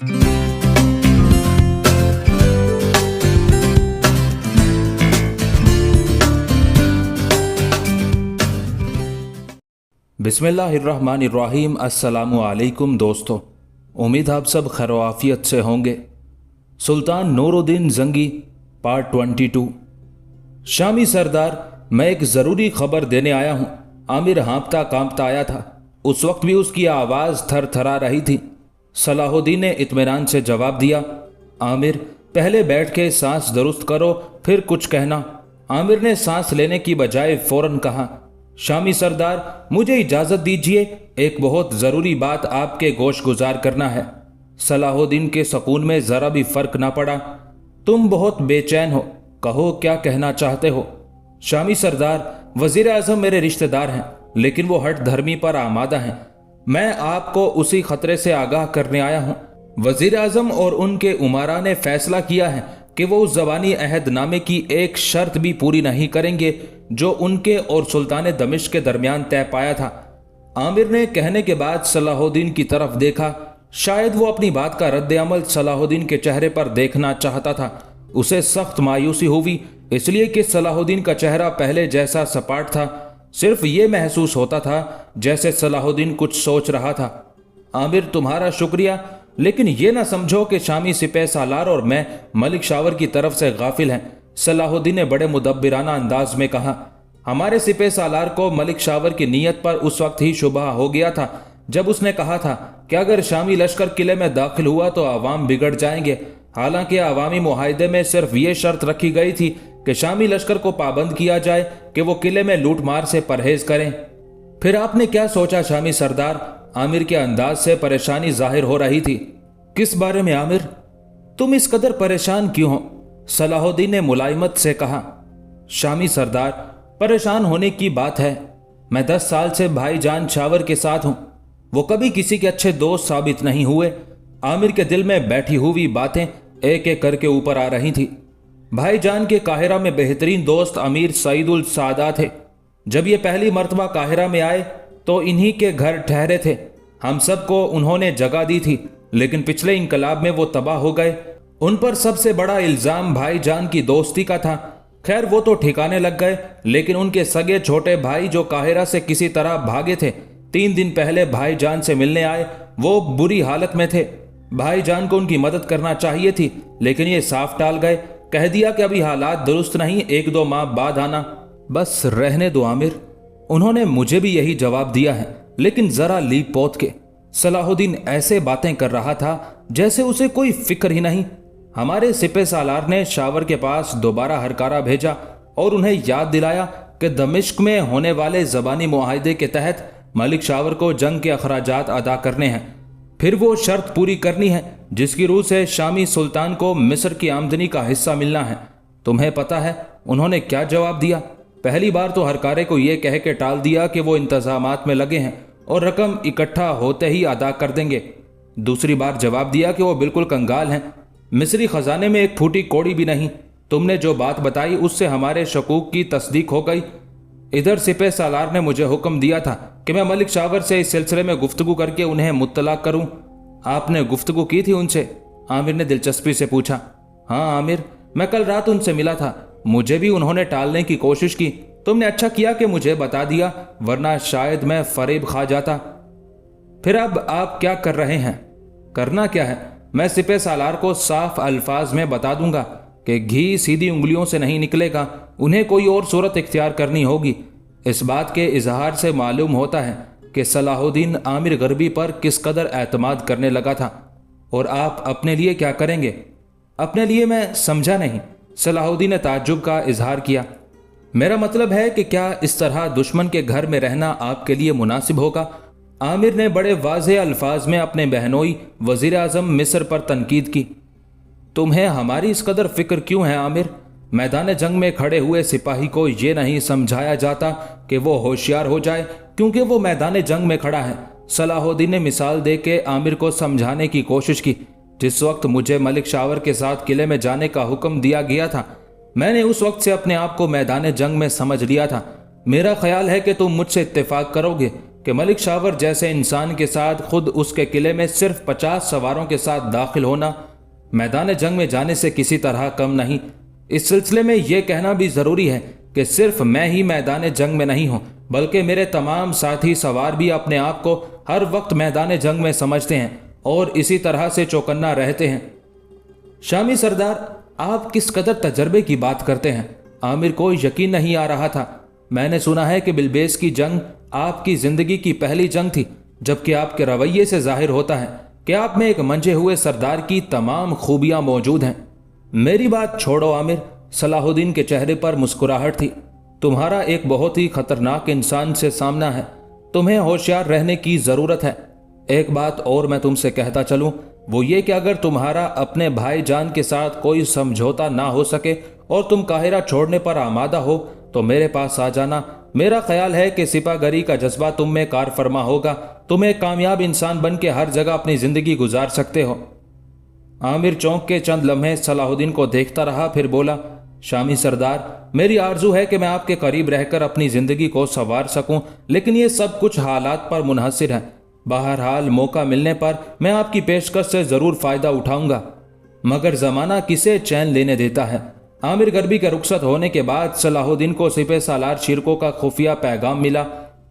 बिस्मिल्लाहिर्रहमानिर्रहीम। अस्सलामु अलैकुम दोस्तों, उम्मीद आप सब खैर आफियत से होंगे। सुल्तान नूरुद्दीन जंगी पार्ट 22। शामी सरदार, मैं एक ज़रूरी खबर देने आया हूँ। आमिर हाँफता कांपता आया था। उस वक्त भी उसकी आवाज़ थर थरा रही थी। सलाहुद्दीन ने इत्मीनान से जवाब दिया, आमिर पहले बैठ के सांस दुरुस्त करो, फिर कुछ कहना। आमिर ने सांस लेने की बजाय फौरन कहा, शामी सरदार, मुझे इजाज़त दीजिए, एक बहुत ज़रूरी बात आपके गोश गुजार करना है। सलाहुद्दीन के सुकून में ज़रा भी फ़र्क ना पड़ा। तुम बहुत बेचैन हो, कहो क्या कहना चाहते हो। शामी सरदार, वज़ीर आज़म मेरे रिश्तेदार हैं, लेकिन वो हट धर्मी पर आमादा हैं। मैं आपको उसी ख़तरे से आगाह करने आया हूँ। वज़ीर आज़म और उनके उमरा ने फ़ैसला किया है कि वो उस ज़बानी अहदनामे की एक शर्त भी पूरी नहीं करेंगे जो उनके और सुल्तान दमिश्क के दरमियान तय पाया था। आमिर ने कहने के बाद सलाहुद्दीन की तरफ देखा। शायद वो अपनी बात का रद्द अमल सलाहुद्दीन के चेहरे पर देखना चाहता था। उसे सख्त मायूसी हुई, इसलिए कि सलाहुद्दीन का चेहरा पहले जैसा सपाट था। सिर्फ ये महसूस होता था जैसे सलाहुद्दीन कुछ सोच रहा था। आमिर, तुम्हारा शुक्रिया, लेकिन ये ना समझो कि शामी सिपह सालार और मैं मलिक शावर की तरफ से गाफिल हैं। सलाहुद्दीन ने बड़े मुदब्बिराना अंदाज में कहा। हमारे सिपह सालार को मलिक शावर की नीयत पर उस वक्त ही शुबह हो गया था जब उसने कहा था कि अगर शामी लश्कर किले में दाखिल हुआ तो आवाम बिगड़ जाएंगे। हालांकि आवामी मुआहदे में सिर्फ ये शर्त रखी गई थी कि शामी लश्कर को पाबंद किया जाए कि वो किले में लूट मार से परहेज करें। फिर आपने क्या सोचा शामी सरदार? आमिर के अंदाज से परेशानी जाहिर हो रही थी। किस बारे में आमिर? तुम इस कदर परेशान क्यों हो? सलाहुद्दीन ने मुलायमत से कहा। शामी सरदार, परेशान होने की बात है। मैं 10 साल से भाईजान शावर के साथ हूं। वो कभी किसी के अच्छे दोस्त साबित नहीं हुए। आमिर के दिल में बैठी हुई बातें एक एक करके ऊपर आ रही थी। भाईजान के काहिरा में बेहतरीन दोस्त अमीर सईदुल सादा थे। जब ये पहली मर्तबा काहिरा में आए तो इन्हीं के घर ठहरे थे। हम सबको उन्होंने जगह दी थी, लेकिन पिछले इनकलाब में वो तबाह हो गए। उन पर सबसे बड़ा इल्जाम भाईजान की दोस्ती का था। खैर वो तो ठिकाने लग गए, लेकिन उनके सगे छोटे भाई जो काहिरा से किसी तरह भागे थे, 3 दिन पहले भाईजान से मिलने आए। वो बुरी हालत में थे। भाईजान को उनकी मदद करना चाहिए थी, लेकिन ये साफ टाल गए। कह दिया कि अभी हालात दुरुस्त नहीं, 1-2 माह बाद आना। बस रहने दो आमिर। उन्होंने मुझे भी यही जवाब दिया है, लेकिन जरा लीप पोत के। सलाहुद्दीन ऐसे बातें कर रहा था जैसे उसे कोई फिक्र ही नहीं। हमारे सिपह सालार ने शावर के पास दोबारा हरकारा भेजा और उन्हें याद दिलाया कि दमिश्क में होने वाले ज़बानी मुआहदे के तहत मलिक शावर को जंग के अखराजात अदा करने हैं। फिर वो शर्त पूरी करनी है जिसकी रूह से शामी सुल्तान को मिस्र की आमदनी का हिस्सा मिलना है। तुम्हें पता है उन्होंने क्या जवाब दिया? पहली बार तो हरकारे को ये कह के टाल दिया कि वो इंतजामात में लगे हैं और रकम इकट्ठा होते ही अदा कर देंगे। दूसरी बार जवाब दिया कि वो बिल्कुल कंगाल हैं, मिस्री खजाने में एक फूटी कौड़ी भी नहीं। तुमने जो बात बताई उससे हमारे शकूक की तस्दीक हो गई। इधर सिपह सालार ने मुझे हुक्म दिया था कि मैं मलिक शावर से इस सिलसिले में गुफ्तगू करके उन्हें मुत्तला करूं। आपने गुफ्तगू की थी उनसे? आमिर ने दिलचस्पी से पूछा। हाँ आमिर, मैं कल रात उनसे मिला था। मुझे भी उन्होंने टालने की कोशिश की। तुमने अच्छा किया कि मुझे बता दिया, वरना शायद मैं फरेब खा जाता। फिर अब आप क्या कर रहे हैं? करना क्या है? मैं सिपह सालार को साफ अल्फाज में बता दूंगा कि घी सीधी उंगलियों से नहीं निकलेगा, उन्हें कोई और सूरत इख्तियार करनी होगी। इस बात के इजहार से मालूम होता है कि सलाहुद्दीन आमिर गरबी पर किस कदर एतमाद करने लगा था। और आप अपने लिए क्या करेंगे? अपने लिए मैं समझा नहीं। सलाहुद्दीन ने ताज्जुब का इजहार किया। मेरा मतलब है कि क्या इस तरह दुश्मन के घर में रहना आपके लिए मुनासिब होगा? आमिर ने बड़े वाज़ेह अल्फाज में अपने बहनोई वज़ीर आज़म मिस्र पर तनकीद की। तुम्हें हमारी इस कदर फिक्र क्यों है आमिर? मैदान जंग में खड़े हुए सिपाही को ये नहीं समझाया जाता कि वो होशियार हो जाए क्योंकि वो मैदान जंग में खड़ा है। सलाहुद्दीन ने मिसाल दे के आमिर को समझाने की कोशिश की। जिस वक्त मुझे मलिक शावर के साथ किले में जाने का हुक्म दिया गया था, मैंने उस वक्त से अपने आप को मैदान जंग में समझ लिया था। मेरा ख्याल है कि तुम मुझसे इत्तेफाक करोगे کہ ملک شاور جیسے انسان کے ساتھ خود اس کے قلعے میں صرف 50 سواروں کے ساتھ داخل ہونا میدان جنگ میں جانے سے کسی طرح کم نہیں۔ اس سلسلے میں یہ کہنا بھی ضروری ہے کہ صرف میں ہی میدان جنگ میں نہیں ہوں، بلکہ میرے تمام ساتھی سوار بھی اپنے آپ کو ہر وقت میدان جنگ میں سمجھتے ہیں اور اسی طرح سے چوکنا رہتے ہیں۔ شامی سردار، آپ کس قدر تجربے کی بات کرتے ہیں؟ عامر کو یقین نہیں آ رہا تھا۔ میں نے سنا ہے کہ بلبیس کی جنگ آپ کی زندگی کی پہلی جنگ تھی، جبکہ آپ کے رویے سے ظاہر ہوتا ہے کہ آپ میں ایک منجے ہوئے سردار کی تمام خوبیاں موجود ہیں۔ میری بات چھوڑو عامر، صلاح الدین کے چہرے پر مسکراہٹ تھی۔ تمہارا ایک بہت ہی خطرناک انسان سے سامنا ہے، تمہیں ہوشیار رہنے کی ضرورت ہے۔ ایک بات اور میں تم سے کہتا چلوں، وہ یہ کہ اگر تمہارا اپنے بھائی جان کے ساتھ کوئی سمجھوتا نہ ہو سکے اور تم قاہرہ چھوڑنے پر آمادہ ہو تو میرے پاس آ جانا۔ میرا خیال ہے کہ سپاہ گری کا جذبہ تم میں کار فرما ہوگا، تم ایک کامیاب انسان بن کے ہر جگہ اپنی زندگی گزار سکتے ہو۔ عامر چونک کے چند لمحے صلاح الدین کو دیکھتا رہا، پھر بولا، شامی سردار، میری آرزو ہے کہ میں آپ کے قریب رہ کر اپنی زندگی کو سنوار سکوں، لیکن یہ سب کچھ حالات پر منحصر ہے۔ بہرحال موقع ملنے پر میں آپ کی پیشکش سے ضرور فائدہ اٹھاؤں گا، مگر زمانہ کسے چین لینے دیتا ہے۔ عامر غربی کے رخصت ہونے کے بعد صلاح الدین کو سپہ سالار شیرکو کا خفیہ پیغام ملا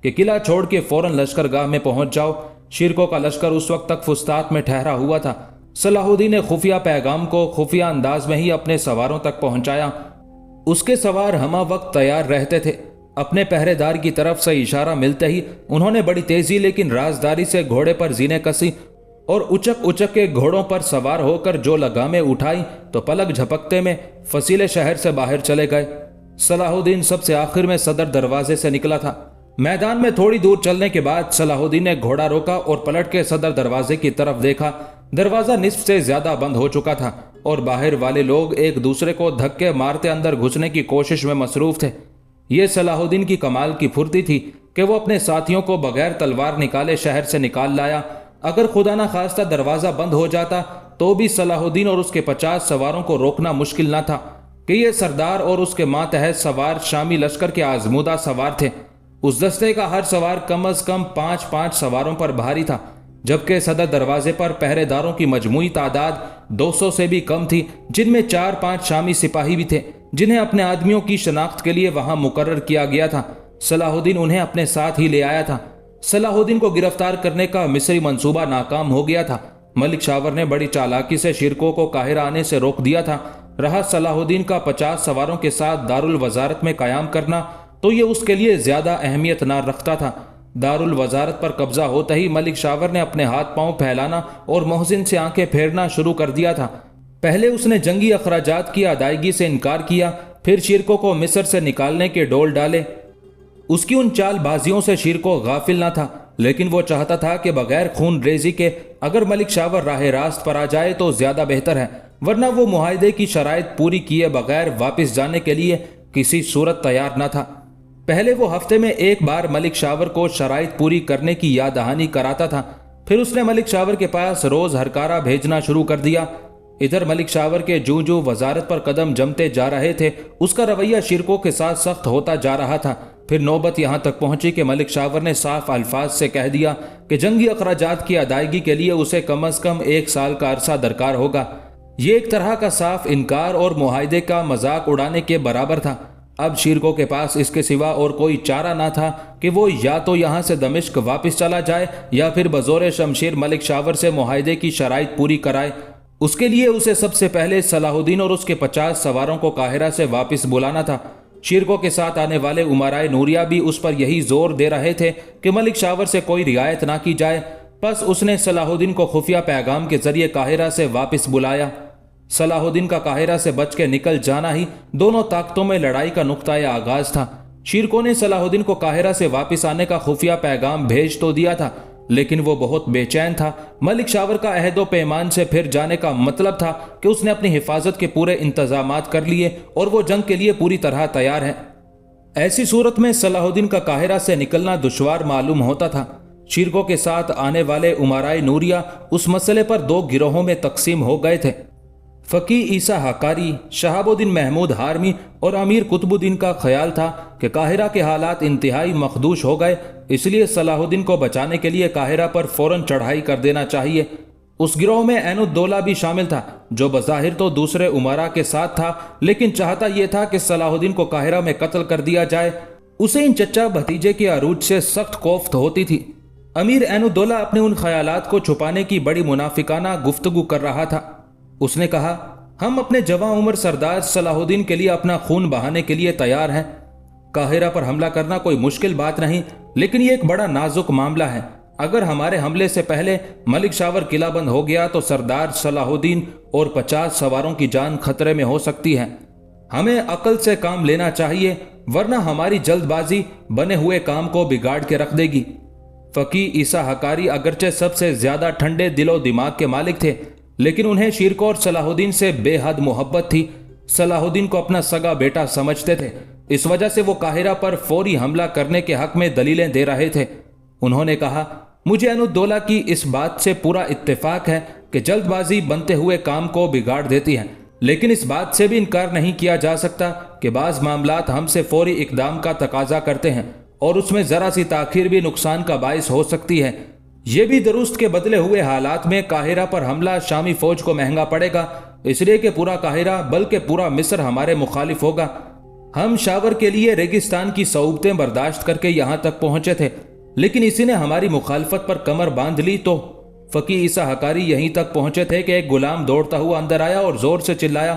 کہ قلعہ چھوڑ کے فوراً لشکرگاہ میں پہنچ جاؤ۔ شیرکو کا لشکر اس وقت تک فسطاط میں ٹھہرا ہوا تھا۔ صلاح الدین نے خفیہ پیغام کو خفیہ انداز میں ہی اپنے سواروں تک پہنچایا۔ اس کے سوار ہمہ وقت تیار رہتے تھے۔ اپنے پہرے دار کی طرف سے اشارہ ملتے ہی انہوں نے بڑی تیزی لیکن رازداری سے گھوڑے پر زینے کسی اور اچک اچک کے گھوڑوں پر سوار ہو کر جو لگامیں اٹھائی تو پلک جھپکتے میں فصیلے شہر سے باہر چلے گئے۔ صلاح الدین سب سے آخر میں صدر دروازے سے نکلا تھا۔ میدان میں تھوڑی دور چلنے کے بعد صلاح الدین نے گھوڑا روکا اور پلٹ کے صدر دروازے کی طرف دیکھا۔ دروازہ نصف سے زیادہ بند ہو چکا تھا اور باہر والے لوگ ایک دوسرے کو دھکے مارتے اندر گھسنے کی کوشش میں مصروف تھے۔ یہ صلاح الدین کی کمال کی پھرتی تھی کہ وہ اپنے ساتھیوں کو بغیر تلوار نکالے شہر سے نکال لایا۔ اگر خدا نہ خواستہ دروازہ بند ہو جاتا تو بھی صلاح الدین اور اس کے 50 سواروں کو روکنا مشکل نہ تھا کہ یہ سردار اور اس کے ماتحت سوار شامی لشکر کے آزمودہ سوار تھے۔ اس دستے کا ہر سوار کم از کم 5 سواروں پر بھاری تھا، جبکہ صدر دروازے پر پہرے داروں کی مجموعی تعداد 200 سے بھی کم تھی، جن میں 4-5 شامی سپاہی بھی تھے جنہیں اپنے آدمیوں کی شناخت کے لیے وہاں مقرر کیا گیا تھا۔ صلاح الدین انہیں اپنے ساتھ ہی لے آیا تھا۔ صلاح الدین کو گرفتار کرنے کا مصری منصوبہ ناکام ہو گیا تھا۔ ملک شاور نے بڑی چالاکی سے شیرکو کو قاہرہ آنے سے روک دیا تھا۔ رہا صلاح الدین کا 50 سواروں کے ساتھ دارالوزارت میں قیام کرنا، تو یہ اس کے لیے زیادہ اہمیت نہ رکھتا تھا۔ دارالوزارت پر قبضہ ہوتے ہی ملک شاور نے اپنے ہاتھ پاؤں پھیلانا اور محسن سے آنکھیں پھیرنا شروع کر دیا تھا۔ پہلے اس نے جنگی اخراجات کی ادائیگی سے انکار کیا، پھر شیرکو کو مصر سے نکالنے کے ڈول ڈالے۔ اس کی ان چال بازیوں سے شیرکو غافل نہ تھا، لیکن وہ چاہتا تھا کہ بغیر خون ریزی کے اگر ملک شاور راہ راست پر آ جائے تو زیادہ بہتر ہے، ورنہ وہ معاہدے کی شرائط پوری کیے بغیر واپس جانے کے لیے کسی صورت تیار نہ تھا۔ پہلے وہ ہفتے میں ایک بار ملک شاور کو شرائط پوری کرنے کی یاد دہانی کراتا تھا، پھر اس نے ملک شاور کے پاس روز ہرکارہ بھیجنا شروع کر دیا۔ ادھر ملک شاور کے جو وزارت پر قدم جمتے جا رہے تھے، اس کا رویہ شیرکو کے ساتھ سخت ہوتا جا رہا تھا۔ پھر نوبت یہاں تک پہنچی کہ ملک شاور نے صاف الفاظ سے کہہ دیا کہ جنگی اخراجات کی ادائیگی کے لیے اسے کم از کم 1 سال کا عرصہ درکار ہوگا۔ یہ ایک طرح کا صاف انکار اور معاہدے کا مذاق اڑانے کے برابر تھا۔ اب شیرکو کے پاس اس کے سوا اور کوئی چارہ نہ تھا کہ وہ یا تو یہاں سے دمشق واپس چلا جائے یا پھر بزور شمشیر ملک شاور سے معاہدے کی شرائط پوری کرائے۔ اس کے لیے اسے سب سے پہلے صلاح الدین اور اس کے 50 سواروں کو قاہرہ سے واپس بلانا تھا۔ شیرکو کے ساتھ آنے والے امرائے نوریہ بھی اس پر یہی زور دے رہے تھے کہ ملک شاور سے کوئی رعایت نہ کی جائے۔ پس اس نے صلاح الدین کو خفیہ پیغام کے ذریعے قاہرہ سے واپس بلایا۔ صلاح الدین کا قاہرہ سے بچ کے نکل جانا ہی دونوں طاقتوں میں لڑائی کا نقطہ آغاز تھا۔ شیرکو نے صلاح الدین کو قاہرہ سے واپس آنے کا خفیہ پیغام بھیج تو دیا تھا، لیکن وہ بہت بے چین تھا۔ ملک شاور کا عہد و پیمان سے پھر جانے کا مطلب تھا کہ اس نے اپنی حفاظت کے پورے انتظامات کر لیے اور وہ جنگ کے لیے پوری طرح تیار ہے۔ ایسی صورت میں صلاح الدین کا قاہرہ سے نکلنا دشوار معلوم ہوتا تھا۔ شیرکو کے ساتھ آنے والے امرائے نوریہ اس مسئلے پر 2 گروہوں میں تقسیم ہو گئے تھے۔ फ़की ईसा हकारी, शहाबुद्दीन महमूद हारमी और अमीर कुतुबुद्दीन का ख्याल था कि काहिरा के हालात इंतहाई मखदूश हो गए, इसलिए सलाहुद्दीन को बचाने के लिए काहिरा पर फौरन चढ़ाई कर देना चाहिए। उस गिरोह में ऐनुद्दौला भी शामिल था, जो बज़ाहिर तो दूसरे उमरा के साथ था, लेकिन चाहता यह था कि सलाहुद्दीन को काहिरा में कत्ल कर दिया जाए। उसे इन चचा भतीजे के अरूज से सख्त कोफ्त होती थी। अमीर ऐनुद्दौला अपने उन ख्यालात को छुपाने की बड़ी मुनाफिकाना गुफ्तगू कर रहा था। उसने कहा, हम अपने जवां उम्र सरदार सलाहुद्दीन के लिए अपना खून बहाने के लिए तैयार हैं। काहिरा पर हमला करना कोई मुश्किल बात नहीं, लेकिन ये एक बड़ा नाजुक मामला है। अगर हमारे हमले से पहले मलिक शावर किला बंद हो गया तो सरदार सलाहुद्दीन और 50 सवारों की जान खतरे में हो सकती है। हमें अकल से काम लेना चाहिए, वरना हमारी जल्दबाजी बने हुए काम को बिगाड़ के रख देगी। फ़की ईसा हकारी अगरचे सबसे ज्यादा ठंडे दिलो दिमाग के मालिक थे, लेकिन उन्हें शिरको और सलाहुद्दीन से बेहद मोहब्बत थी। सलाहुद्दीन को अपना सगा बेटा समझते थे, इस वजह से वो काहिरा पर फौरी हमला करने के हक में दलीलें दे रहे थे। उन्होंने कहा, मुझे ऐनुद्दौला की इस बात से पूरा इत्तेफाक है कि जल्दबाजी बनते हुए काम को बिगाड़ देती है, लेकिन इस बात से भी इनकार नहीं किया जा सकता कि बाज़ मामलात हमसे फौरी इकदाम का तकाजा करते हैं और उसमें ज़रा सी ताखीर भी नुकसान का बायस हो सकती है। ये भी दुरुस्त के बदले हुए हालात में काहिरा पर हमला शामी फौज को महंगा पड़ेगा, इसलिए कि पूरा काहिरा बल्कि पूरा मिस्र हमारे मुखालिफ होगा। हम शावर के लिए रेगिस्तान की सऊबतें बर्दाश्त करके यहाँ तक पहुंचे थे, लेकिन इसी ने हमारी मुखालफत पर कमर बांध ली। तो फ़की ईसा हकारी यहीं तक पहुंचे थे कि एक गुलाम दौड़ता हुआ अंदर आया और जोर से चिल्लाया,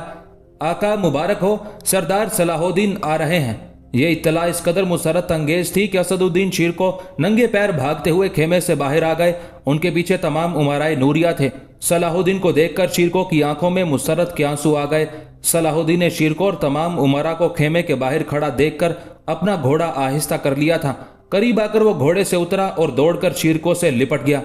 आका मुबारक हो, सरदार सलाहुद्दीन आ रहे हैं। यह इत्तला इस कदर मुसरत अंगेज थी कि असदुद्दीन शिरको नंगे पैर भागते हुए खेमे से बाहर आ गए। उनके पीछे तमाम उमराए नूरिया थे। सलाहुद्दीन को देखकर शिरको की आंखों में मुसरत के आंसू आ गए। सलाहुद्दीन ने शिरको और तमाम उमरा को खेमे के बाहर खड़ा देखकर अपना घोड़ा आहिस्ता कर लिया था। करीब आकर वो घोड़े से उतरा और दौड़कर शिरको से लिपट गया।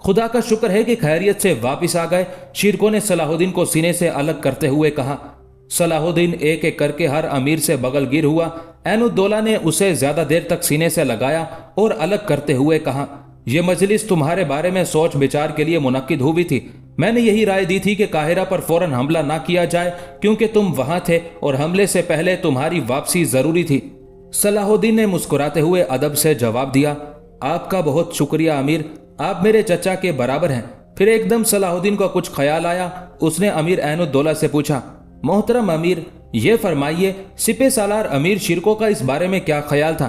खुदा का शुक्र है कि खैरियत से वापिस आ गए, शिरको ने सलाहुद्दीन को सीने से अलग करते हुए कहा। सलाहुद्दीन एक एक करके हर अमीर से बगलगिर हुआ। ऐनुद्दौला ने उसे ज्यादा देर तक सीने से लगाया और अलग करते हुए कहा, यह मजलिस तुम्हारे बारे में सोच विचार के लिए मुनक्किद हुई थी। मैंने यही राय दी थी कि काहिरा पर फौरन हमला ना किया जाए, क्योंकि तुम वहां थे और हमले से पहले तुम्हारी वापसी जरूरी थी। सलाहुद्दीन ने मुस्कुराते हुए अदब से जवाब दिया, आपका बहुत शुक्रिया अमीर, आप मेरे चचा के बराबर हैं। फिर एकदम सलाहुद्दीन को कुछ ख्याल आया। उसने अमीर ऐनुद्दौला से पूछा, मोहतरम अमीर, ये फरमाइए सिपह सालार अमीर शिरको का इस बारे में क्या ख्याल था?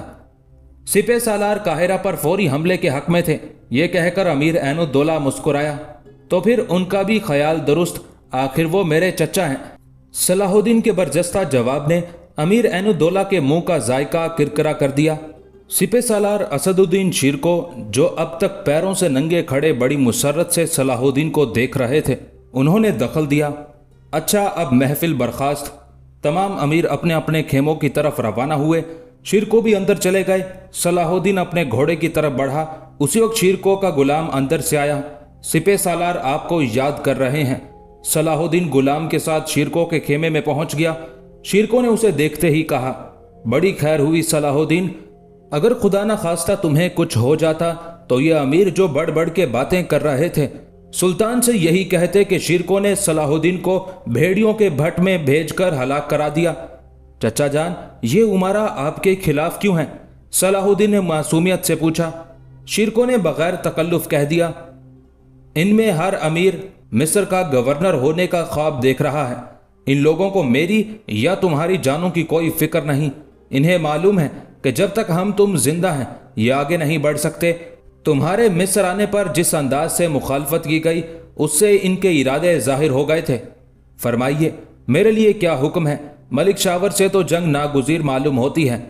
सिपह सालार काहिरा पर फौरी हमले के हक में थे। ये कहकर अमीर ऐनुद्दौला मुस्कुराया, तो फिर उनका भी ख्याल दुरुस्त, आखिर वो मेरे चचा हैं। सलाहुद्दीन के बरजस्ता जवाब ने अमीर ऐनुद्दौला के मुंह का जायका किरकिरा कर दिया। सिपह सालार असदुद्दीन शिरको, जो अब तक पैरों से नंगे खड़े बड़ी मुसर्रत से सलाहुद्दीन को देख रहे थे, उन्होंने दखल दिया, अच्छा अब महफिल बर्खास्त। तमाम अमीर अपने अपने खेमों की तरफ रवाना हुए। शिरको भी अंदर चले गए। सलाहुद्दीन अपने घोड़े की तरफ बढ़ा। उसी वक्त शिरको का गुलाम अंदर से आया। सिपह सालार आपको याद कर रहे हैं। सलाहुद्दीन गुलाम के साथ शिरको के खेमे में पहुंच गया। शिरको ने उसे देखते ही कहा, बड़ी खैर हुई सलाहुद्दीन, अगर खुदा न खास्ता तुम्हें कुछ हो जाता तो ये अमीर जो बढ़ बढ़ के बातें कर रहे थे सुल्तान से यही कहते कि शिरको ने सलाहुद्दीन को भेड़ियों के भट्ट में भेजकर हलाक करा दिया। चचा जान, ये उमरा आपके खिलाफ क्यों हैं? सलाहुद्दीन ने मासूमियत से पूछा। शिरको ने बगैर तकल्लुफ कह दिया, इनमें हर अमीर मिस्र का गवर्नर होने का ख्वाब देख रहा है। इन लोगों को मेरी या तुम्हारी जानों की कोई फिक्र नहीं। इन्हें मालूम है कि जब तक हम तुम जिंदा हैं ये आगे नहीं बढ़ सकते। तुम्हारे मिस्र आने पर जिस अंदाज से मुखालफत की गई उससे इनके इरादे जाहिर हो गए थे। फरमाइए मेरे लिए क्या हुक्म है? मलिक शावर से तो जंग नागुजीर मालूम होती है।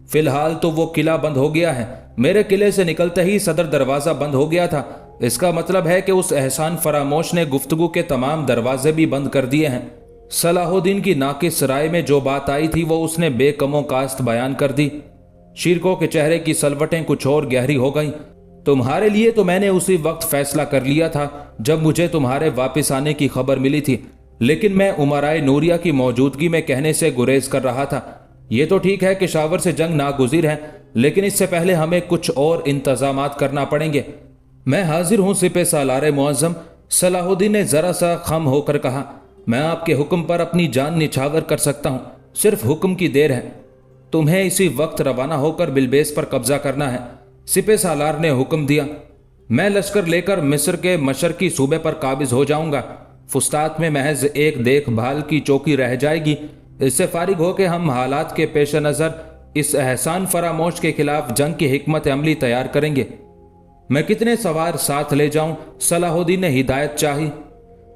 फिलहाल तो वो किला बंद हो गया है। मेरे किले से निकलते ही सदर दरवाज़ा बंद हो गया था। इसका मतलब है कि उस एहसान फरामोश ने गुफ्तगू के तमाम दरवाजे भी बंद कर दिए हैं। सलाहुद्दीन की नाकिस राय में जो बात आई थी वो उसने बेकमो कास्त बयान कर दी। शिरको के चेहरे की सलवटें कुछ और गहरी हो गईं। तुम्हारे लिए तो मैंने उसी वक्त फैसला कर लिया था जब मुझे तुम्हारे वापस आने की खबर मिली थी, लेकिन मैं उमराए नूरिया की मौजूदगी में कहने से गुरेज कर रहा था। ये तो ठीक है कि शावर से जंग नागुजीर है, लेकिन इससे पहले हमें कुछ और इंतजामात करना पड़ेंगे। मैं हाजिर हूं सिपह सालार मुअज्जम। सलाहुद्दीन ने जरा सा खम होकर कहा, मैं आपके हुक्म पर अपनी जान निछावर कर सकता हूँ, सिर्फ हुक्म की देर है। तुम्हें इसी वक्त रवाना होकर बिलबेस पर कब्जा करना है। सिपह सालार ने हुक्म दिया। मैं लश्कर लेकर मिस्र के मशरकी सूबे पर काबिज हो जाऊंगा। फुस्तात में महज एक देखभाल की चौकी रह जाएगी। इससे फारिग हो के हम हालात के पेश नज़र इस एहसान फरामोश के खिलाफ जंग की हिकमत अमली तैयार करेंगे। मैं कितने सवार साथ ले जाऊं? सलाहुद्दीन ने हिदायत चाही।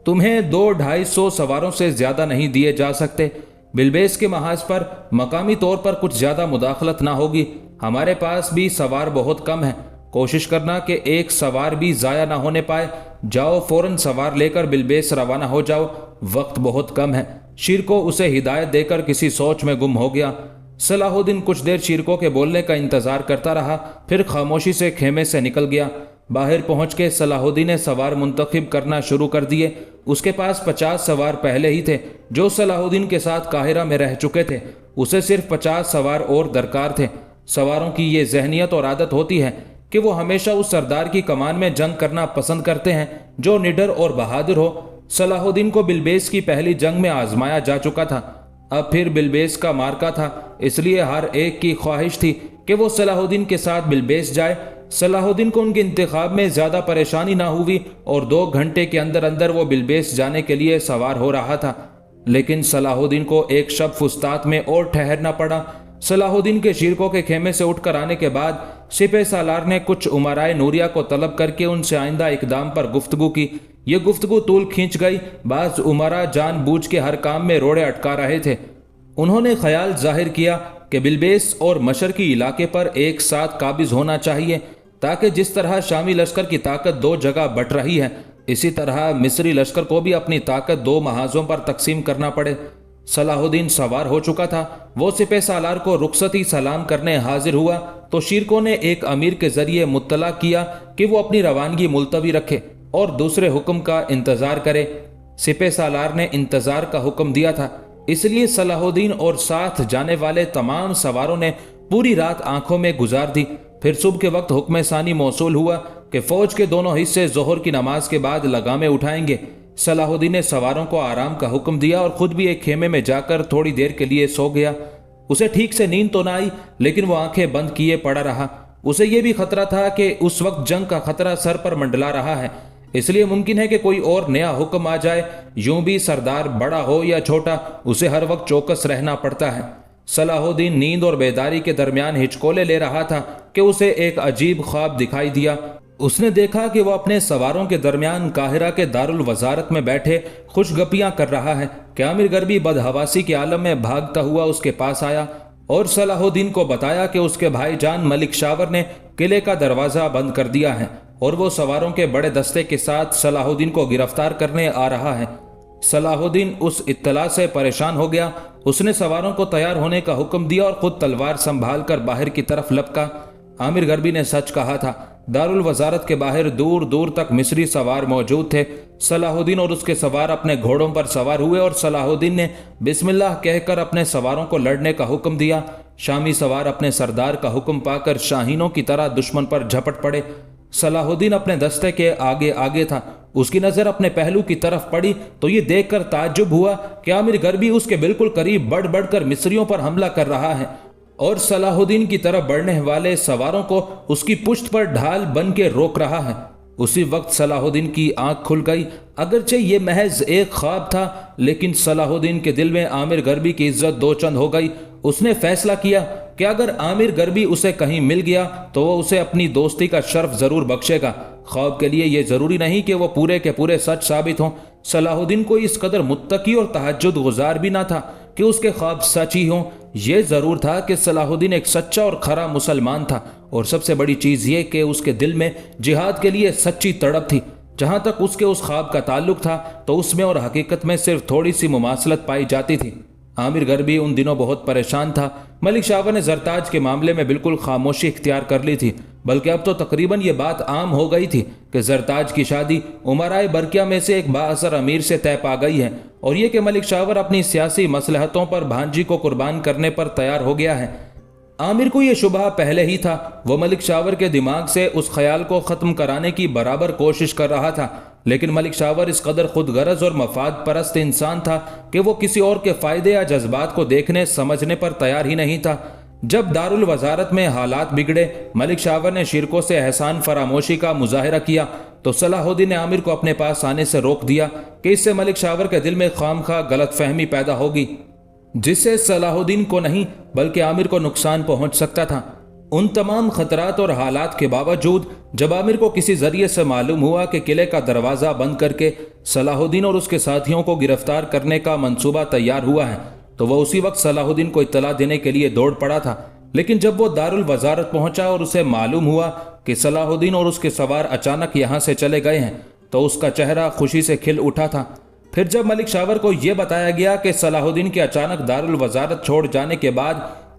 तुम्हें 200-250 सवारों से ज्यादा नहीं दिए जा सकते। बिलबेस के महाज पर मकामी तौर पर कुछ ज्यादा मुदाखलत ना होगी। हमारे पास भी सवार बहुत कम है। कोशिश करना कि एक सवार भी जाया ना होने पाए। जाओ, फौरन सवार लेकर बिलबेस रवाना हो जाओ, वक्त बहुत कम है। शिरको उसे हिदायत देकर किसी सोच में गुम हो गया। सलाहुद्दीन कुछ देर शिरको के बोलने का इंतजार करता रहा, फिर खामोशी से खेमे से निकल गया। बाहर पहुंच के सलाहुद्दीन ने सवार मुंतखब करना शुरू कर दिए। उसके पास 50 सवार पहले ही थे जो सलाहुद्दीन के साथ काहिरा में रह चुके थे। उसे सिर्फ 50 सवार और दरकार थे। सवारों की ये जहनियत और आदत होती है कि वो हमेशा उस सरदार की कमान में जंग करना पसंद करते हैं जो निडर और बहादुर हो। सलाहुद्दीन को बिलबेस की पहली जंग में आजमाया जा चुका था, अब फिर बिलबेस का मार्का था, इसलिए हर एक की ख्वाहिश थी कि वो सलाहुद्दीन के साथ बिलबेस जाए। सलाहुद्दीन को उनके इंतखाब में ज्यादा परेशानी ना हुई और 2 घंटे के अंदर अंदर वो बिलबेस जाने के लिए सवार हो रहा था। लेकिन सलाहुद्दीन को एक शब फुस्तात में और ठहरना पड़ा। सलाहुद्दीन के शिरकों के खेमे से उठकर आने के बाद सिपह सालार ने कुछ उमराए नूरिया को तलब करके उनसे आइंदा इकदाम पर गुफ्तगू की। ये गुफ्तगू तूल खींच गई। बाज उमरा जानबूझ के हर काम में रोड़े अटका रहे थे। उन्होंने ख्याल जाहिर किया कि बिलबेस और मशरकी इलाके पर एक साथ काबिज होना चाहिए, ताकि जिस तरह शामी लश्कर की ताकत 2 जगह बट रही है, इसी तरह मिस्री लश्कर को भी अपनी ताकत 2 महाजों पर तकसीम करना पड़े। सलाहुद्दीन सवार हो चुका था। वो सिपह सालार को रुखसती सलाम करने हाजिर हुआ तो शिरको ने एक अमीर के जरिए मुत्तला किया कि वो अपनी रवानगी मुलतवी रखे और दूसरे हुक्म का इंतजार करे। सिपह सालार ने इंतजार का हुक्म दिया था, इसलिए सलाहुद्दीन और साथ जाने वाले तमाम सवारों ने पूरी रात आंखों में गुजार दी। फिर सुबह के वक्त हुक्म सानी मौसूल हुआ कि फौज के दोनों हिस्से जोहर की नमाज के बाद लगामे उठाएंगे। सलाहुद्दीन ने सवारों को आराम का हुक्म दिया और खुद भी एक खेमे में जाकर थोड़ी देर के लिए सो गया। उसे ठीक से नींद तो ना आई, लेकिन वो आंखें बंद किए पड़ा रहा। उसे यह भी खतरा था कि उस वक्त जंग का खतरा सर पर मंडला रहा है, इसलिए मुमकिन है कि कोई और नया हुक्म आ जाए। यूं भी सरदार बड़ा हो या छोटा, उसे हर वक्त चौकस रहना पड़ता है। सलाहुद्दीन नींद और बेदारी के दरमियान हिचकोले ले रहा था कि उसे एक अजीब ख्वाब दिखाई दिया। उसने देखा कि वो अपने सवारों के दरमियान काहिरा के दारुल वजारत में बैठे खुशगपियां कर रहा है कि आमिर गरबी बदहवासी के आलम में भागता हुआ उसके पास आया और सलाहुद्दीन को बताया कि उसके भाईजान मलिक शावर ने किले का दरवाजा बंद कर दिया है और वो सवारों के बड़े दस्ते के साथ सलाहुद्दीन को गिरफ्तार करने आ रहा है। सलाहुद्दीन उस इत्तला से परेशान हो गया। उसने सवारों को तैयार होने का हुक्म दिया और खुद तलवार संभाल कर बाहर की तरफ लपका। आमिर गरबी ने सच कहा था। दारुल वजारत के बाहर दूर दूर तक मिस्री सवार मौजूद थे। सलाहुद्दीन और उसके सवार अपने घोड़ों पर सवार हुए और सलाहुद्दीन ने बिस्मिल्लाह कहकर अपने सवारों को लड़ने का हुक्म दिया। शामी सवार अपने सरदार का हुक्म पाकर शाहीनों की तरह दुश्मन पर झपट पड़े। सलाहुद्दीन अपने दस्ते के आगे आगे था। उसकी नजर अपने पहलू की तरफ पड़ी तो ये देखकर ताज्जुब हुआ कि आमिर गरबी उसके बिल्कुल करीब बढ़ बढ़कर मिस्रियों पर हमला कर रहा है और सलाहुद्दीन की तरफ बढ़ने वाले सवारों को उसकी पुश्त पर ढाल बन के रोक रहा है। उसी वक्त सलाहुद्दीन की आंख खुल गई। अगरचे ये महज एक ख्वाब था, लेकिन सलाहुद्दीन के दिल में आमिर गरबी की इज्जत दो चंद हो गई। उसने फैसला किया कि अगर आमिर गरबी उसे कहीं मिल गया तो वो उसे अपनी दोस्ती का शर्फ जरूर बख्शेगा। ख्वाब के लिए यह जरूरी नहीं कि वो पूरे के पूरे सच साबित हों। सलाहुद्दीन को इस कदर मुत्तकी और तहज्जुद गुजार भी ना था कि उसके ख्वाब सच ही हों। यह जरूर था कि सलाहुद्दीन एक सच्चा और खरा मुसलमान था, और सबसे बड़ी चीज ये कि उसके दिल में जिहाद के लिए सच्ची तड़प थी। जहां तक उसके उस ख्वाब का ताल्लुक था तो उसमें और हकीकत में सिर्फ थोड़ी सी मुमासलत पाई जाती थी। आमिर गरबी उन दिनों बहुत परेशान था। मलिक शावर ने जरताज के मामले में बिल्कुल खामोशी इख्तियार कर ली थी, बल्कि अब तो तकरीबन ये बात आम हो गई थी कि जरताज की शादी उमराए बरकिया में से एक बाअसर अमीर से तय पा गई है, और ये कि मलिक शावर अपनी सियासी मसलहतों पर भांजी को कुर्बान करने पर तैयार हो गया है। आमिर को यह शुबहा पहले ही था। वो मलिक शावर के दिमाग से उस ख्याल को ख़त्म कराने की बराबर कोशिश कर रहा था لیکن ملک شاور اس قدر خود غرض اور مفاد پرست انسان تھا کہ وہ کسی اور کے فائدے یا جذبات کو دیکھنے سمجھنے پر تیار ہی نہیں تھا۔ جب دارالوزارت میں حالات بگڑے، ملک شاور نے شرکوں سے احسان فراموشی کا مظاہرہ کیا تو صلاح الدین نے عامر کو اپنے پاس آنے سے روک دیا کہ اس سے ملک شاور کے دل میں خواہ غلط فہمی پیدا ہوگی، جس سے صلاح الدین کو نہیں بلکہ عامر کو نقصان پہنچ سکتا تھا۔ ان تمام خطرات اور حالات کے باوجود جب عامر کو کسی ذریعے سے معلوم ہوا کہ قلعے کا دروازہ بند کر کے صلاح الدین اور اس کے ساتھیوں کو گرفتار کرنے کا منصوبہ تیار ہوا ہے تو وہ اسی وقت صلاح الدین کو اطلاع دینے کے لیے دوڑ پڑا تھا۔ لیکن جب وہ دارالوزارت پہنچا اور اسے معلوم ہوا کہ صلاح الدین اور اس کے سوار اچانک یہاں سے چلے گئے ہیں تو اس کا چہرہ خوشی سے کھل اٹھا تھا۔ پھر جب ملک شاور کو یہ بتایا گیا کہ صلاح الدین کے اچانک دارالوزارت چھوڑ جانے کے بعد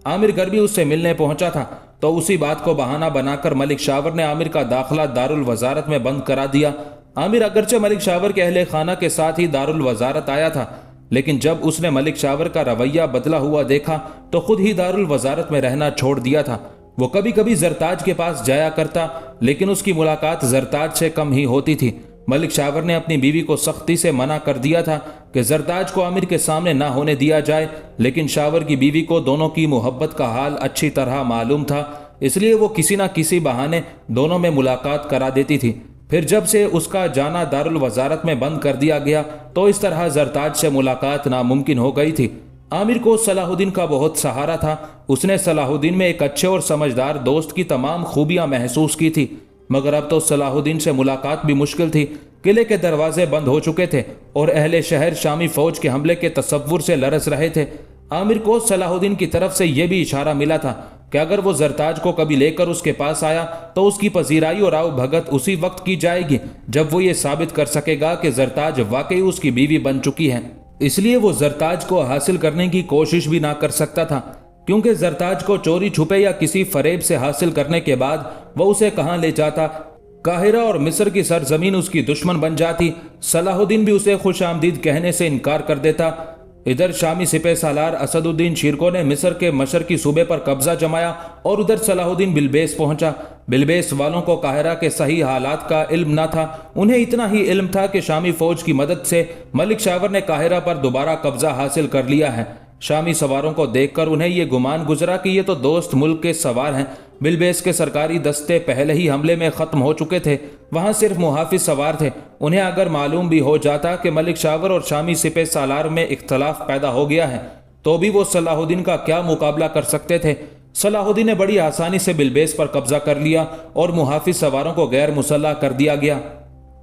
عامر گربی اس سے ملنے پہنچا تھا تو اسی بات کو بہانہ بنا کر ملک شاور نے عامر کا داخلہ دارالوزارت میں بند کرا دیا۔ عامر اگرچہ ملک شاور کے اہل خانہ کے ساتھ ہی دارالوزارت آیا تھا، لیکن جب اس نے ملک شاور کا رویہ بدلا ہوا دیکھا تو خود ہی دارالوزارت میں رہنا چھوڑ دیا تھا۔ وہ کبھی کبھی زرتاج کے پاس جایا کرتا، لیکن اس کی ملاقات زرتاج سے کم ہی ہوتی تھی۔ ملک شاور نے اپنی بیوی کو سختی سے منع کر دیا تھا کہ زرتاج کو عامر کے سامنے نہ ہونے دیا جائے، لیکن شاور کی بیوی کو دونوں کی محبت کا حال اچھی طرح معلوم تھا، اس لیے وہ کسی نہ کسی بہانے دونوں میں ملاقات کرا دیتی تھی۔ پھر جب سے اس کا جانا دارالوزارت میں بند کر دیا گیا تو اس طرح زرتاج سے ملاقات ناممکن ہو گئی تھی۔ عامر کو صلاح الدین کا بہت سہارا تھا۔ اس نے صلاح الدین میں ایک اچھے اور سمجھدار دوست کی تمام خوبیاں محسوس کی تھی، مگر اب تو صلاح الدین سے ملاقات بھی مشکل تھی۔ قلعے کے دروازے بند ہو چکے تھے اور اہل شہر شامی فوج کے حملے کے تصور سے لرز رہے تھے۔ عامر کو صلاح الدین کی طرف سے یہ بھی اشارہ ملا تھا کہ اگر وہ زرتاج کو کبھی لے کر اس کے پاس آیا تو اس کی پذیرائی اور آؤ بھگت اسی وقت کی جائے گی جب وہ یہ ثابت کر سکے گا کہ زرتاج واقعی اس کی بیوی بن چکی ہے۔ اس لیے وہ زرتاج کو حاصل کرنے کی کوشش بھی نہ کر سکتا تھا، کیونکہ زرتاج کو چوری چھپے یا کسی فریب سے حاصل کرنے کے بعد وہ اسے کہاں لے جاتا؟ قاہرہ اور مصر کی سرزمین اس کی دشمن بن جاتی۔ صلاح الدین بھی اسے خوش آمدید کہنے سے انکار کر دیتا۔ ادھر شامی سپہ سالار اسد الدین شیرکو نے مصر کے مشرقی صوبے پر قبضہ جمایا اور ادھر صلاح الدین بلبیس پہنچا۔ بلبیس والوں کو قاہرہ کے صحیح حالات کا علم نہ تھا، انہیں اتنا ہی علم تھا کہ شامی فوج کی مدد سے ملک شاور نے قاہرہ پر دوبارہ قبضہ حاصل کر لیا ہے۔ شامی سواروں کو دیکھ کر انہیں یہ گمان گزرا کہ یہ تو دوست ملک کے سوار ہیں۔ بلبیس کے سرکاری دستے پہلے ہی حملے میں ختم ہو چکے تھے، وہاں صرف محافظ سوار تھے۔ انہیں اگر معلوم بھی ہو جاتا کہ ملک شاور اور شامی سپہ سالار میں اختلاف پیدا ہو گیا ہے تو بھی وہ صلاح الدین کا کیا مقابلہ کر سکتے تھے۔ صلاح الدین نے بڑی آسانی سے بلبیس پر قبضہ کر لیا اور محافظ سواروں کو غیر مسلح کر دیا گیا۔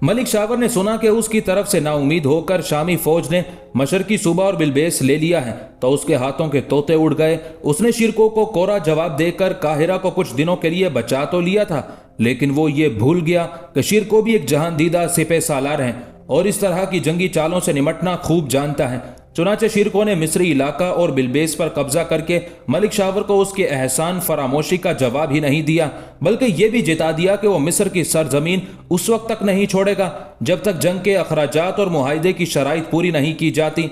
ملک شاور نے سنا کہ اس کی طرف سے نا امید ہو کر شامی فوج نے مشرقی صوبہ اور بلبیس لے لیا ہے تو اس کے ہاتھوں کے طوطے اڑ گئے۔ اس نے شیرکو کو کورا جواب دے کر قاہرہ کو کچھ دنوں کے لیے بچا تو لیا تھا، لیکن وہ یہ بھول گیا کہ شیرکو بھی ایک جہان دیدہ سپہ سالار ہیں اور اس طرح کی جنگی چالوں سے نمٹنا خوب جانتا ہے۔ چنانچہ شیرکو نے مصری علاقہ اور بلبیس پر قبضہ کر کے ملک شاور کو اس کے احسان فراموشی کا جواب ہی نہیں دیا، بلکہ یہ بھی جتا دیا کہ وہ مصر کی سرزمین اس وقت تک نہیں چھوڑے گا جب تک جنگ کے اخراجات اور معاہدے کی شرائط پوری نہیں کی جاتی۔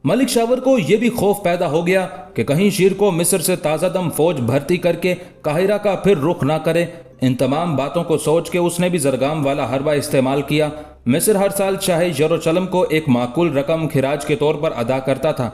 ملک شاور کو یہ بھی خوف پیدا ہو گیا کہ کہیں شیرکو مصر سے تازہ دم فوج بھرتی کر کے قاہرہ کا پھر رخ نہ کرے۔ ان تمام باتوں کو سوچ کے اس نے بھی زرگام والا حربہ استعمال کیا۔ مصر ہر سال شاہ یروشلم کو ایک معقول رقم خراج کے طور پر ادا کرتا تھا۔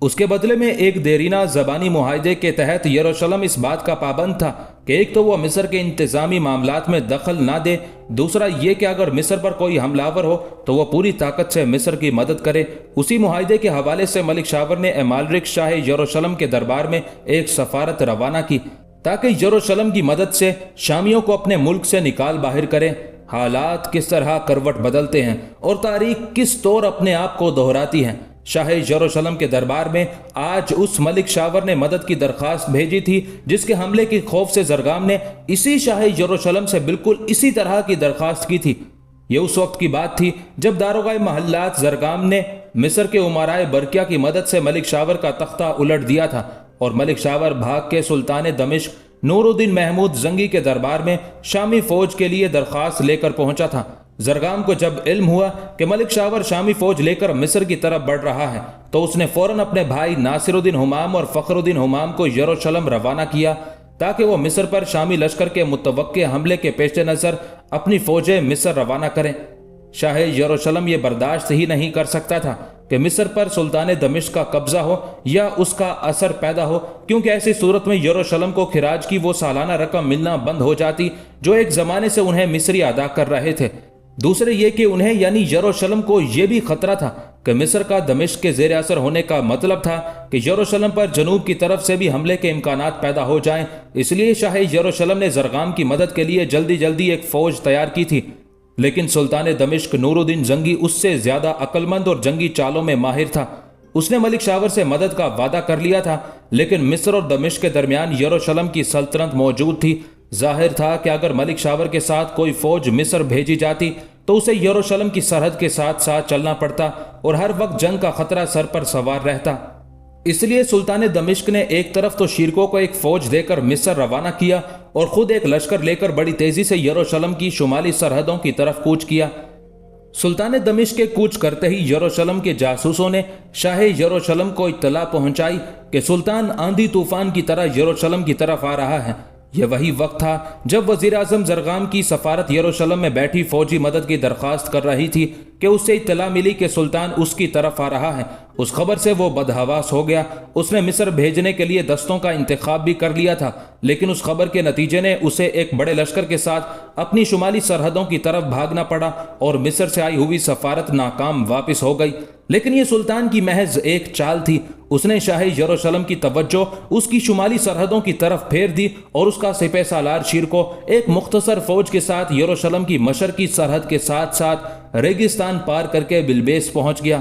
اس کے بدلے میں ایک دیرینہ زبانی معاہدے کے تحت یروشلم اس بات کا پابند تھا کہ ایک تو وہ مصر کے انتظامی معاملات میں دخل نہ دے، دوسرا یہ کہ اگر مصر پر کوئی حملہ آور ہو تو وہ پوری طاقت سے مصر کی مدد کرے۔ اسی معاہدے کے حوالے سے ملک شاور نے امالرک شاہ یروشلم کے دربار میں ایک سفارت روانہ کی تاکہ یروشلم کی مدد سے شامیوں کو اپنے ملک سے نکال باہر کرے۔ حالات کس طرح کروٹ بدلتے ہیں اور تاریخ کس طور اپنے آپ کو دہراتی ہے۔ شاہ یروشلم کے دربار میں آج اس ملک شاور نے مدد کی درخواست بھیجی تھی جس کے حملے کی خوف سے زرگام نے اسی شاہ یروشلم سے بالکل اسی طرح کی درخواست کی تھی۔ یہ اس وقت کی بات تھی جب داروغہ محلات زرگام نے مصر کے امرائے برکیہ کی مدد سے ملک شاور کا تختہ الٹ دیا تھا اور ملک شاور بھاگ کے سلطان دمشق نور الدین محمود زنگی کے دربار میں شامی فوج کے لیے درخواست لے کر پہنچا تھا۔ زرگام کو جب علم ہوا کہ ملک شاور شامی فوج لے کر مصر کی طرف بڑھ رہا ہے تو اس نے فوراً اپنے بھائی ناصر الدین ہمام اور فخر الدین ہمام کو یروشلم روانہ کیا تاکہ وہ مصر پر شامی لشکر کے متوقع حملے کے پیش نظر اپنی فوجیں مصر روانہ کریں۔ شاہ یروشلم یہ برداشت ہی نہیں کر سکتا تھا کہ مصر پر سلطان دمشق کا قبضہ ہو یا اس کا اثر پیدا ہو، کیونکہ ایسی صورت میں یروشلم کو خراج کی وہ سالانہ رقم ملنا بند ہو جاتی جو ایک زمانے سے انہیں مصری ادا کر رہے تھے۔ دوسرے یہ کہ انہیں یعنی یروشلم کو یہ بھی خطرہ تھا کہ مصر کا دمشق کے زیر اثر ہونے کا مطلب تھا کہ یروشلم پر جنوب کی طرف سے بھی حملے کے امکانات پیدا ہو جائیں۔ اس لیے شاہ یروشلم نے زرغام کی مدد کے لیے جلدی ایک فوج تیار کی تھی، لیکن سلطان دمشق نور الدین زنگی اس سے زیادہ عقل مند اور جنگی چالوں میں ماہر تھا۔ اس نے ملک شاور سے مدد کا وعدہ کر لیا تھا، لیکن مصر اور دمشق کے درمیان یروشلم کی سلطنت موجود تھی۔ ظاہر تھا کہ اگر ملک شاور کے ساتھ کوئی فوج مصر بھیجی جاتی تو اسے یروشلم کی سرحد کے ساتھ ساتھ چلنا پڑتا اور ہر وقت جنگ کا خطرہ سر پر سوار رہتا۔ اس لیے سلطان دمشق نے ایک طرف تو شیرکو کو ایک فوج دے کر مصر روانہ کیا اور خود ایک لشکر لے کر بڑی تیزی سے یروشلم کی شمالی سرحدوں کی طرف کوچ کیا۔ سلطان دمشق کے کوچ کرتے ہی یروشلم کے جاسوسوں نے شاہ یروشلم کو اطلاع پہنچائی کہ سلطان آندھی طوفان کی طرح یروشلم کی طرف آ رہا ہے۔ یہ وہی وقت تھا جب وزیر اعظم زرغام کی سفارت یروشلم میں بیٹھی فوجی مدد کی درخواست کر رہی تھی کہ اس سے اطلاع ملی کہ سلطان اس کی طرف آ رہا ہے۔ اس خبر سے وہ بدحواس ہو گیا۔ اس نے مصر بھیجنے کے لیے دستوں کا انتخاب بھی کر لیا تھا، لیکن اس خبر کے نتیجے نے اسے ایک بڑے لشکر کے ساتھ اپنی شمالی سرحدوں کی طرف بھاگنا پڑا اور مصر سے آئی ہوئی سفارت ناکام واپس ہو گئی۔ لیکن یہ سلطان کی محض ایک چال تھی۔ اس نے شاہ یروشلم کی توجہ اس کی شمالی سرحدوں کی طرف پھیر دی اور اس کا سپہ سالار شیرکو ایک مختصر فوج کے ساتھ یروشلم کی مشرقی سرحد کے ساتھ ساتھ ریگستان پار کر کے بلبیس پہنچ گیا۔